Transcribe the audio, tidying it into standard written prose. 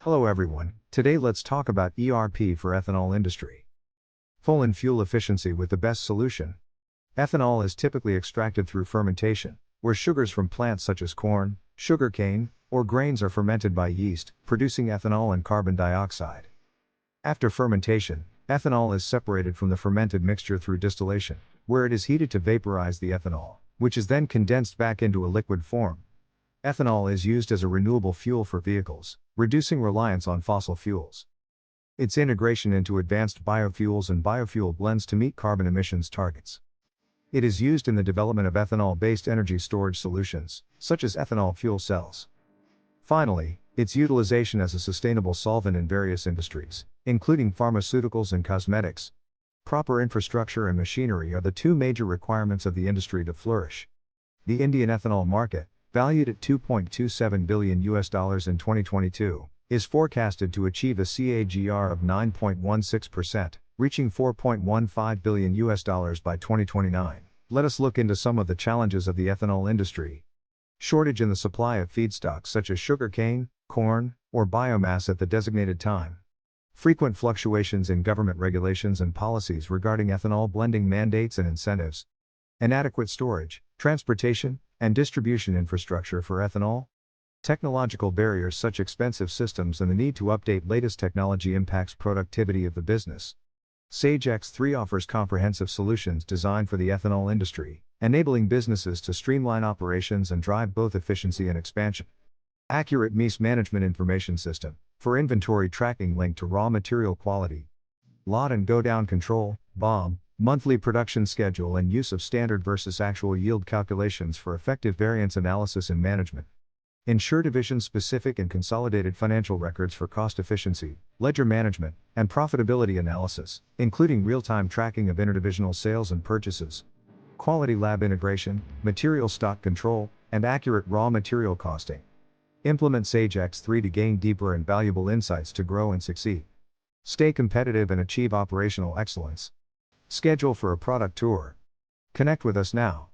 Hello everyone, today let's talk about ERP for ethanol industry. Full in fuel efficiency with the best solution. Ethanol is typically extracted through fermentation, where sugars from plants such as corn, sugarcane, or grains are fermented by yeast, producing ethanol and carbon dioxide. After fermentation, ethanol is separated from the fermented mixture through distillation, where it is heated to vaporize the ethanol, which is then condensed back into a liquid form. Ethanol is used as a renewable fuel for vehicles, reducing reliance on fossil fuels. Its integration into advanced biofuels and biofuel blends to meet carbon emissions targets. It is used in the development of ethanol-based energy storage solutions, such as ethanol fuel cells. Finally, its utilization as a sustainable solvent in various industries, including pharmaceuticals and cosmetics. Proper infrastructure and machinery are the two major requirements of the industry to flourish. The Indian ethanol market, valued at $2.27 billion in 2022, is forecasted to achieve a CAGR of 9.16%, reaching $4.15 billion by 2029. Let us look into some of the challenges of the ethanol industry. Shortage in the supply of feedstocks such as sugarcane, corn, or biomass at the designated time. Frequent fluctuations in government regulations and policies regarding ethanol blending mandates and incentives. Inadequate storage, transportation, and distribution infrastructure for ethanol. Technological barriers such as expensive systems and the need to update latest technology impacts productivity of the business. Sage X3 offers comprehensive solutions designed for the ethanol industry, enabling businesses to streamline operations and drive both efficiency and expansion. Accurate MES Management Information System, for inventory tracking linked to raw material quality. Lot and go down control, BOM, monthly production schedule and use of standard versus actual yield calculations for effective variance analysis and management. Ensure division-specific and consolidated financial records for cost efficiency, ledger management, and profitability analysis, including real-time tracking of interdivisional sales and purchases. Quality lab integration, material stock control, and accurate raw material costing. Implement Sage X3 to gain deeper and valuable insights to grow and succeed. Stay competitive and achieve operational excellence. Schedule for a product tour. Connect with us now.